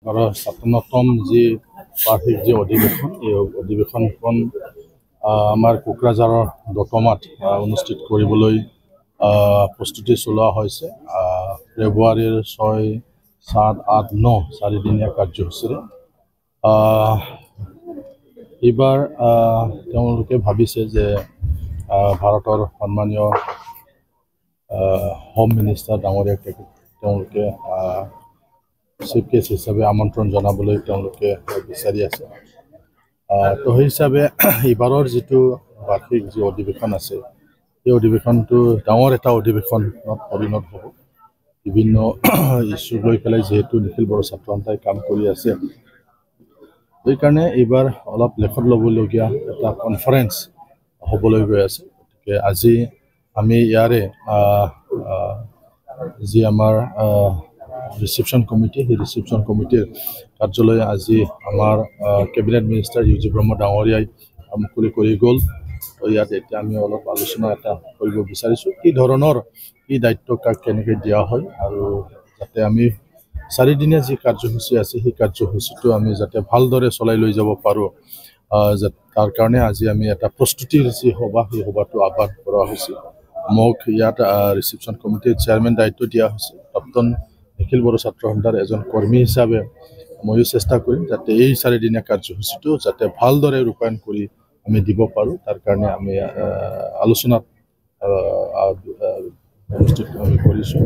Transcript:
আৰু 57তম যি বাৰ্ষিক যি অধিৱেশন এই অধিৱেশনখন আমাৰ কোকৰাঝাৰৰ দতমাত অনুষ্ঠিত কৰিবলৈ প্ৰস্তুতি চলোৱা হৈছে। ফেব্ৰুৱাৰীৰ 6, 7, 8, 9 চাৰিদিনীয়া কাৰ্যসূচীৰে এইবাৰ তেওঁলোকে ভাবিছে যে ভাৰতৰ সন্মানীয় হোম মিনিষ্টাৰ ডাঙৰীয়াক তেওঁলোকে চিফ গেষ্ট হিচাপে আমন্ত্ৰণ জনাবলৈ তেওঁলোকে বিচাৰি আছে। তো সেই হিচাপে এইবাৰৰ যিটো বাৰ্ষিক যি অধিৱেশন আছে এই অধিৱেশনটো ডাঙৰ এটা অধিৱেশনত পৰিণত হ'ব। বিভিন্ন ইছ্যু লৈ পেলাই যিহেতু নিখিল বড়ো ছাত্ৰ সন্থাই কাম কৰি আছে, সেইকাৰণে এইবাৰ অলপ লেখত ল'বলগীয়া এটা কনফাৰেঞ্চ হ'বলৈ গৈ আছে। গতিকে আজি আমি ইয়াৰে যি আমাৰ ৰিচিপশ্যন কমিটি, সেই ৰিচিপশ্যন কমিটিৰ কাৰ্যালয় আজি আমাৰ কেবিনেট মিনিষ্টাৰ ইউ.জি. ব্ৰহ্ম ডাঙৰীয়াই মুকলি কৰি গ'ল। তো ইয়াত এতিয়া আমি অলপ আলোচনা এটা কৰিব বিচাৰিছোঁ, কি ধৰণৰ কি দায়িত্ব কাক কেনেকৈ দিয়া হয়, আৰু যাতে আমি চাৰিদিনীয়া যি কাৰ্যসূচী আছে সেই কাৰ্যসূচীটো আমি যাতে ভালদৰে চলাই লৈ যাব পাৰোঁ, তাৰ কাৰণে আজি আমি এটা প্ৰস্তুতিৰ যি সভা সেই সভাটো আহ্বান কৰা হৈছে। মোক ইয়াত ৰিচিপশ্যন কমিটিৰ চেয়াৰমেন দায়িত্ব দিয়া হৈছে। প্ৰাক্তন নিখিল বড়ো ছাত্ৰ সন্থাৰ এজন কৰ্মী হিচাপে ময়ো চেষ্টা কৰিম যাতে এই চাৰিদিনীয়া কাৰ্যসূচীটো যাতে ভালদৰে ৰূপায়ণ কৰি আমি দিব পাৰোঁ, তাৰ কাৰণে আমি আলোচনাত অনুষ্ঠিত আমি কৰিছোঁ।